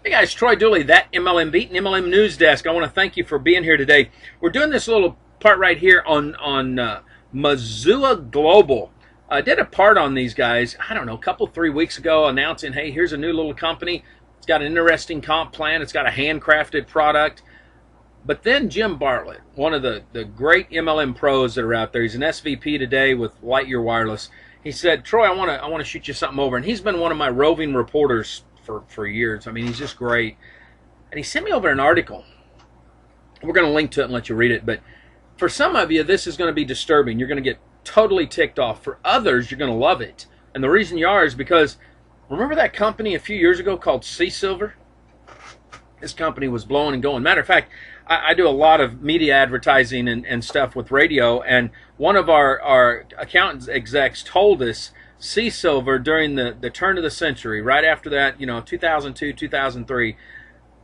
Hey guys, Troy Dooley, that MLM Beat and MLM News Desk. I want to thank you for being here today. We're doing this little part right here on Mazu Global. I did a part on these guys, I don't know, a couple, 3 weeks ago, announcing, hey, here's a new little company. It's got an interesting comp plan. It's got a handcrafted product. But then Jim Bartlett, one of the great MLM pros that are out there, he's an SVP today with Lightyear Wireless. He said, Troy, I want to shoot you something over. And he's been one of my roving reporters for years. I mean, he's just great. And he sent me over an article. We're going to link to it and let you read it. But for some of you, this is going to be disturbing. You're going to get totally ticked off. For others, you're going to love it. And the reason you are is because, remember that company a few years ago called Sea Silver? This company was blowing and going. Matter of fact, I do a lot of media advertising and stuff with radio, and one of our account execs told us Sea Silver during the turn of the century, right after that, 2002, 2003,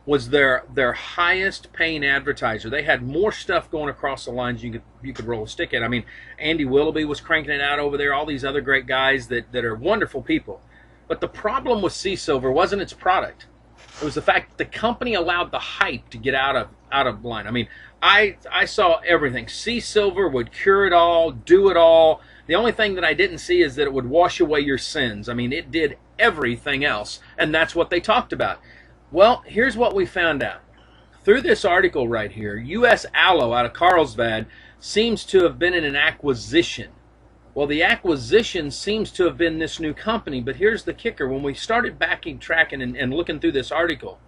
was their highest paying advertiser. They had more stuff going across the lines you could roll a stick at. I mean, Andy Willoughby was cranking it out over there, all these other great guys that are wonderful people. But the problem with Sea Silver wasn't its product. It was the fact that the company allowed the hype to get out of line. I mean, I saw everything. Sea Silver would cure it all, do it all. The only thing that I didn't see is that it would wash away your sins. I mean, it did everything else, and that's what they talked about. Well, here's what we found out. Through this article right here, U.S. Aloe out of Carlsbad seems to have been in an acquisition. Well, the acquisition seems to have been this new company, but here's the kicker. When we started tracking and looking through this article,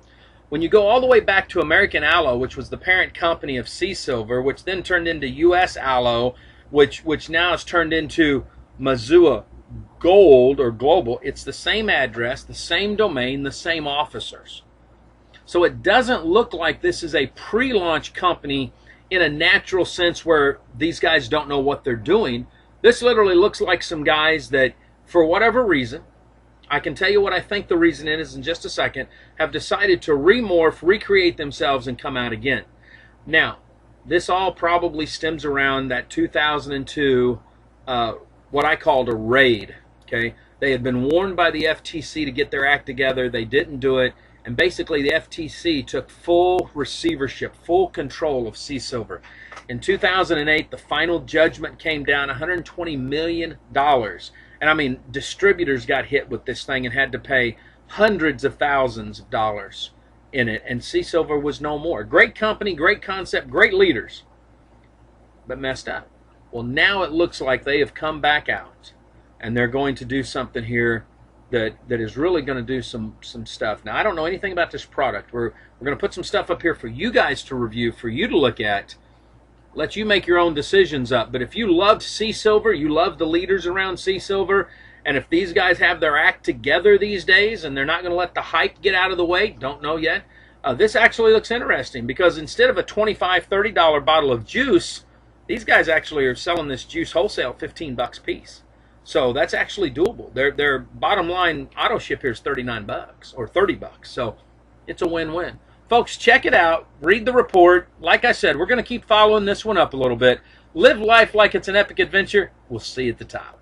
when you go all the way back to American Aloe, which was the parent company of Sea Silver, which then turned into U.S. Aloe, which now has turned into Mazu Gold or Global, it's the same address, the same domain, the same officers. So it doesn't look like this is a pre-launch company in a natural sense where these guys don't know what they're doing. This literally looks like some guys that, for whatever reason, I can tell you what I think the reason is in just a second, have decided to remorph, recreate themselves, and come out again. Now, this all probably stems around that 2002, what I called a raid. Okay, they had been warned by the FTC to get their act together. They didn't do it. And basically, the FTC took full receivership, full control of Sea Silver. In 2008, the final judgment came down $120 million. And I mean, distributors got hit with this thing and had to pay hundreds of thousands of dollars in it. And Sea Silver was no more. Great company, great concept, great leaders, but messed up. Well, now it looks like they have come back out, and they're going to do something here that is really going to do some stuff. Now, I don't know anything about this product. We're going to put some stuff up here for you guys to review, for you to look at, let you make your own decisions up. But if you loved Sea Silver, you love the leaders around Sea Silver, and if these guys have their act together these days and they're not going to let the hype get out of the way, don't know yet, this actually looks interesting, because instead of a $25, $30 bottle of juice, these guys actually are selling this juice wholesale $15 a piece. So that's actually doable. Their bottom line auto ship here is $39 or $30. So it's a win-win. Folks, check it out. Read the report. Like I said, we're going to keep following this one up a little bit. Live life like it's an epic adventure. We'll see you at the top.